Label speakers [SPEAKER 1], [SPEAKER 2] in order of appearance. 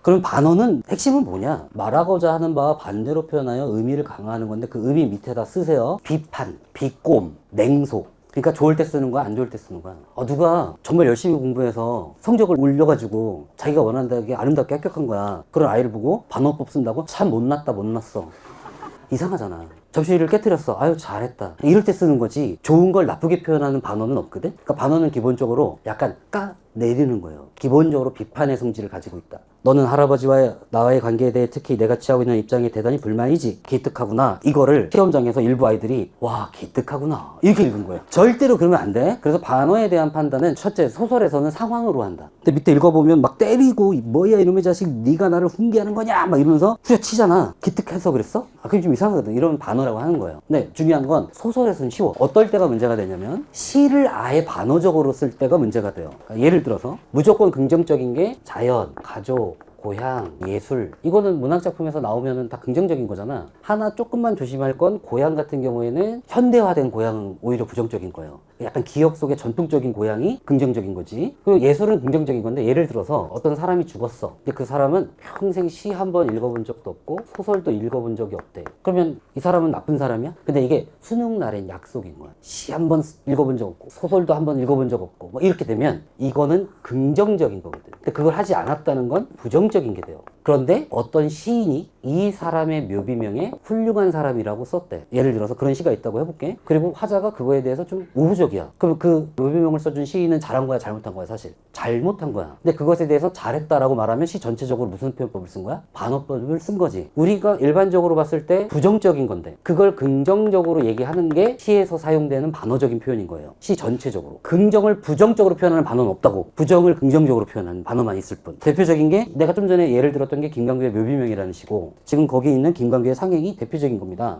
[SPEAKER 1] 그럼 반어는 핵심은 뭐냐? 말하고자 하는 바와 반대로 표현하여 의미를 강화하는 건데 그 의미 밑에다 쓰세요. 비판, 비꼼, 냉소. 그러니까 좋을 때 쓰는 거야, 안 좋을 때 쓰는 거야. 누가 정말 열심히 공부해서 성적을 올려가지고 자기가 원한다게 아름답게 합격한 거야. 그런 아이를 보고 반어법 쓴다고? 참 못났다, 못났어. 이상하잖아. 접시를 깨뜨렸어. 아유 잘했다. 이럴 때 쓰는 거지. 좋은 걸 나쁘게 표현하는 반어는 없거든. 그러니까 반어는 기본적으로 약간 내리는 거예요. 기본적으로 비판의 성질을 가지고 있다. 너는 할아버지와 나와의 관계에 대해 특히 내가 취하고 있는 입장에 대단히 불만이지. 기특하구나. 이거를 시험장에서 일부 아이들이 와 기특하구나 이렇게 읽은 거예요. 절대로 그러면 안 돼. 그래서 반어에 대한 판단은 첫째 소설에서는 상황으로 한다. 근데 밑에 읽어보면 막 때리고 뭐야 이놈의 자식 네가 나를 훈계하는 거냐 막 이러면서 후려치잖아. 기특해서 그랬어? 그게 좀 이상하거든. 이런 반어라고 하는 거예요. 근데 중요한 건 소설에서는 쉬워. 어떨 때가 문제가 되냐면 시를 아예 반어적으로 쓸 때가 문제가 돼요. 그러니까 예를 들어서 무조건 긍정적인 게 자연, 가족, 고향, 예술 이거는 문학작품에서 나오면은 다 긍정적인 거잖아. 하나 조금만 조심할 건 고향 같은 경우에는 현대화된 고향은 오히려 부정적인 거예요. 약간 기억 속의 전통적인 고향이 긍정적인 거지. 그리고 예술은 긍정적인 건데 예를 들어서 어떤 사람이 죽었어. 근데 그 사람은 평생 시 한 번 읽어본 적도 없고 소설도 읽어본 적이 없대. 그러면 이 사람은 나쁜 사람이야? 근데 이게 수능 날엔 약속인 거야. 시 한 번 읽어본 적 없고 소설도 한 번 읽어본 적 없고 뭐 이렇게 되면 이거는 긍정적인 거거든. 근데 그걸 하지 않았다는 건 부정적인 게 돼요. 그런데 어떤 시인이 이 사람의 묘비명에 훌륭한 사람이라고 썼대. 예를 들어서 그런 시가 있다고 해볼게. 그리고 화자가 그거에 대해서 좀 우호적이야. 그럼 그 묘비명을 써준 시인은 잘한 거야, 잘못한 거야? 사실 잘못한 거야. 근데 그것에 대해서 잘했다라고 말하면 시 전체적으로 무슨 표현법을 쓴 거야? 반어법을 쓴 거지. 우리가 일반적으로 봤을 때 부정적인 건데 그걸 긍정적으로 얘기하는 게 시에서 사용되는 반어적인 표현인 거예요. 시 전체적으로. 긍정을 부정적으로 표현하는 반어는 없다고. 부정을 긍정적으로 표현하는 반어만 있을 뿐. 대표적인 게 내가 좀 전에 예를 들었던 게 김광규의 묘비명이라는 시고 지금 거기 있는 김광규의 상행이 대표적인 겁니다.